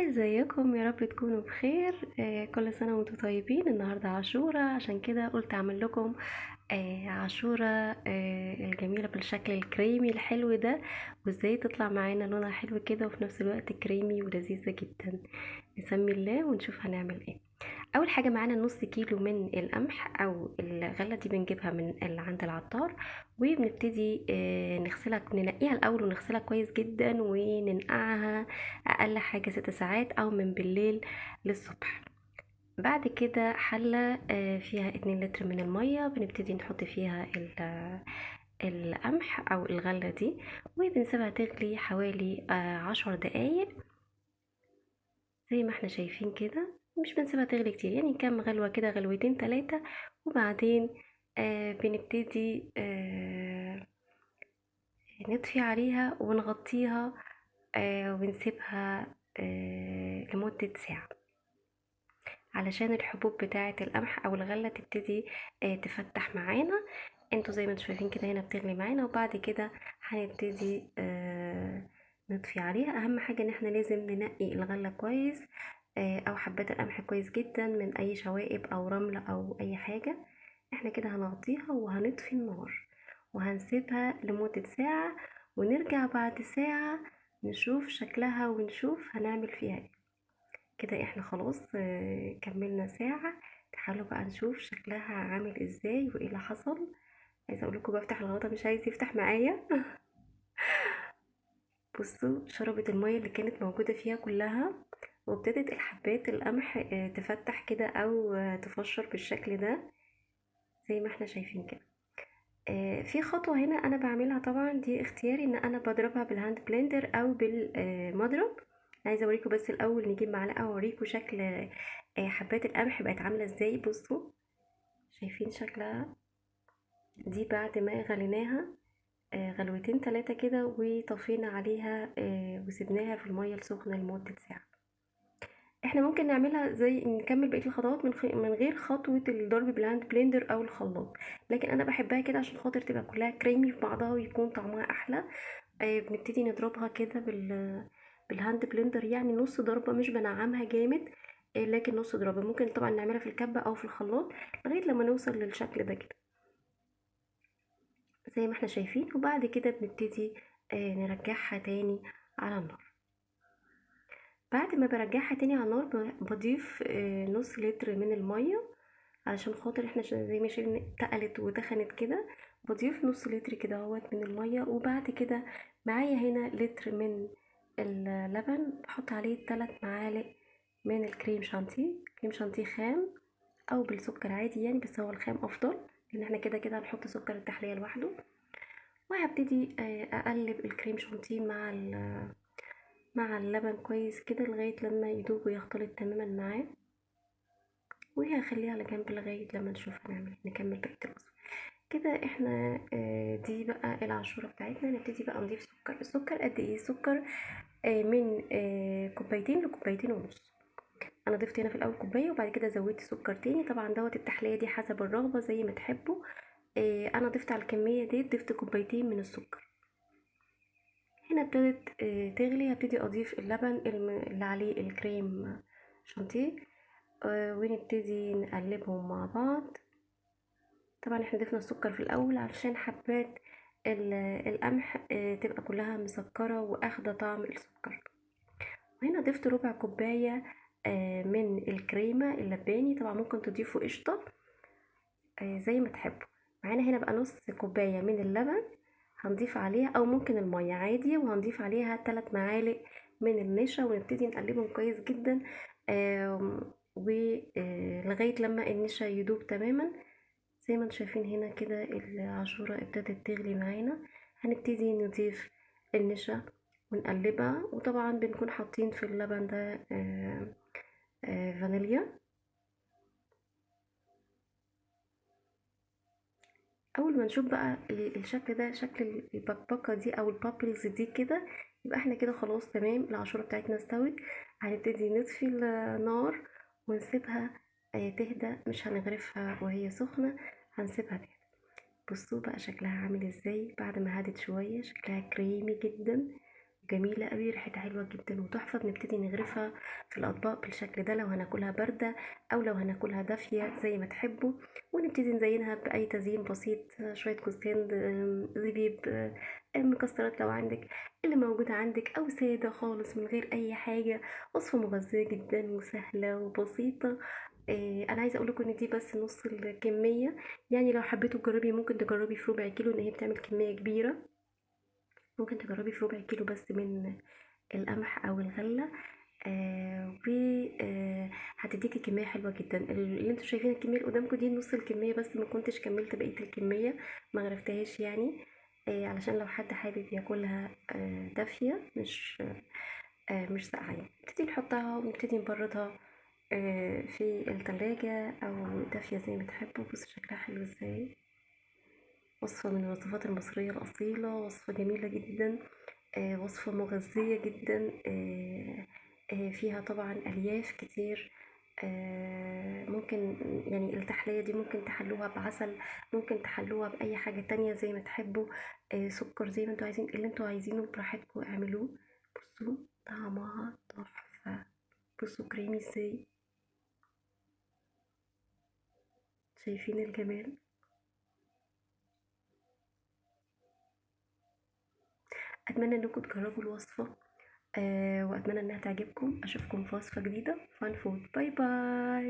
ازيكم؟ يا رب تكونوا بخير. كل سنة وانتم طيبين. النهاردة عاشورة، عشان كده قلت اعمل لكم عاشورة الجميلة بالشكل الكريمي الحلو ده، وازاي تطلع معانا لونها حلو كده وفي نفس الوقت كريمي ولذيذة جدا. نسمي الله ونشوف هنعمل ايه. اول حاجه معانا نص كيلو من القمح او الغله دي، بنجيبها من عند العطار، وبنبتدي نغسلها، ننقيها الاول ونغسلها كويس جدا وننقعها اقل حاجه 6 ساعات او من بالليل للصبح. بعد كده حله فيها 2 لتر من الميه، بنبتدي نحط فيها القمح او الغله دي، وبنسيبها تغلي حوالي 10 دقايق زي ما احنا شايفين كده. مش بنسيبها تغلي كتير، يعني كام غلوة كده، غلوتين 3، وبعدين بنبتدي نطفي عليها ونغطيها ونسيبها لمدة ساعة علشان الحبوب بتاعة القمح او الغلة تبتدي تفتح معانا. انتوا زي ما انتوا شايفين كده هنا بتغلي معانا، وبعد كده هنبتدي نطفي عليها. اهم حاجة ان احنا لازم ننقي الغلة كويس او حبات القمح كويس جدا من اي شوائب او رملة او اي حاجة. احنا كده هنغطيها وهنطفي النار وهنسيبها لمدة ساعة، ونرجع بعد ساعة نشوف شكلها ونشوف هنعمل فيها ايه. كده احنا خلاص كملنا ساعة. تعالوا بقى نشوف شكلها عامل ازاي وايه اللي حصل. عايزه اقول لكم بفتح الغطا مش عايز يفتح معايا. بصوا، شربت المية اللي كانت موجودة فيها كلها، وابتدت الحبات القمح تفتح كده او تفشر بالشكل ده زي ما احنا شايفين كده. في خطوة هنا انا بعملها، طبعا دي اختياري، ان انا بضربها بالهاند بلندر او بالمضرب. عايزه اوريكم بس الاول، نجيب معلقه واوريكم شكل حبات القمح بقت عامله ازاي. بصوا شايفين شكلها دي بعد ما غليناها غلوتين 3 كده، وطفينا عليها وسبناها في المية السخنة لمدة ساعة. احنا ممكن نعملها زي نكمل بقية الخطوات من غير خطوة الضرب بالهاند بلندر او الخلاط، لكن انا بحبها كده عشان خاطر تبقى كلها كريمي في بعضها ويكون طعمها احلى. بنبتدي نضربها كده بالهاند بلندر، يعني نص ضربة، مش بنعمها جامد لكن نص ضربة. ممكن طبعا نعملها في الكبة او في الخلاط لغاية لما نوصل للشكل ده كده زي ما احنا شايفين. وبعد كده بنبتدي نرجعها تاني على النار. بعد ما برجعها تاني على النار بضيف نص لتر من المية، علشان خاطر احنا زي ما شايفين اتقلت وتخنت كده. بضيف نص لتر كده اهوت من المية، وبعد كده معايا هنا لتر من اللبن، بحط عليه 3 معالق من الكريم شانتيه. كريم شانتيه خام او بالسكر عادي يعني، بس هو الخام افضل لان احنا كده كده هنحط سكر التحلية لوحده. وهبتدي اقلب الكريم شانتيه مع اللبن كويس كده لغاية لما يدوب ويختلط تماما معاه، وهخليها على جنب لغاية لما نشوف هنعمل نكمل بقية الوصفة. كده احنا دي بقى العشورة بتاعتنا. نبتدي بقى نضيف سكر. السكر قد ايه؟ سكر من كوبايتين لكوبايتين ونص. انا ضفت هنا في الاول كوباية وبعد كده زودت سكر تاني، طبعا دوت التحلية دي حسب الرغبة زي ما تحبوا. انا ضفت على الكمية دي، ضفت كوبايتين من السكر. هنا ابتدت تغلي، هبتدي اضيف اللبن اللي عليه الكريم شانتيه ونبتدي نقلبهم مع بعض. طبعا احنا ضفنا السكر في الاول علشان حبات القمح تبقى كلها مسكرة واخدة طعم السكر. وهنا ضفت ربع كوباية من الكريمة اللباني، طبعا ممكن تضيفوا قشطة زي ما تحبوا. معانا هنا بقى نص كوباية من اللبن هنضيف عليها، او ممكن المية عادي، وهنضيف عليها 3 معالق من النشا، ونبتدي نقلبهم كويس جدا ولغاية لما النشا يدوب تماما. زي ما انتم شايفين هنا كده العاشورة ابتدت تغلي معانا. هنبتدي نضيف النشا ونقلبها، وطبعا بنكون حاطين في اللبن ده فانيليا. اول ما نشوف بقى الشكل ده، شكل البكبكه دي او البابلز دي كده، يبقى احنا كده خلاص تمام، العشوره بتاعتنا استوت. هنبتدي نطفي النار ونسيبها تهدى، مش هنغرفها وهي سخنه، هنسيبها تهدى. بصوا بقى شكلها عامل ازاي بعد ما هدت شويه، شكلها كريمي جدا جميلة قوي، ريحتها حلوة جدا وتحفة. بنبتدي نغرفها في الأطباق بالشكل ده لو هناكلها باردة أو لو هناكلها دافية زي ما تحبوا. ونبتدي نزينها بأي تزيين بسيط، شوية جوز هند، زبيب، مكسرات لو عندك، اللي موجودة عندك، أو سادة خالص من غير أي حاجة. وصفة مغذية جدا وسهلة وبسيطة. أنا عايزة أقولكوا إن دي بس نص الكمية. يعني لو حبيتوا تجربي ممكن تجربي في ربع كيلو، إن هي بتعمل كمية كبيرة. ممكن تجربي في ربع كيلو بس من القمح او الغله. و هتديكي كميه حلوه جدا. اللي انتوا شايفين الكميه اللي قدامكم دي نص الكميه بس، ما كنتش كملت بقيه الكميه، ما غرفتهاش يعني. علشان لو حد حابب ياكلها دافيه، مش ساقعه يعني. نبتدي نحطها ونبتدي نبردها في التلاجة او دافيه زي ما تحبوا. بصوا شكلها حلو ازاي. وصفة من الوصفات المصرية الأصيلة، وصفة جميلة جدا. وصفة مغذية جدا. فيها طبعا ألياف كتير. ممكن يعني التحلية دي ممكن تحلوها بعسل، ممكن تحلوها بأي حاجة تانية زي ما تحبوا. سكر زي ما انتوا عايزين، اللي انتوا عايزينه براحتكم اعملوه. بصوا طعمها تحفة. بصوا كريمي ازاي. شايفين الجمال. أتمنى انكم تجربوا الوصفة، وأتمنى إنها تعجبكم. أشوفكم في وصفة جديدة. فان فود. باي باي.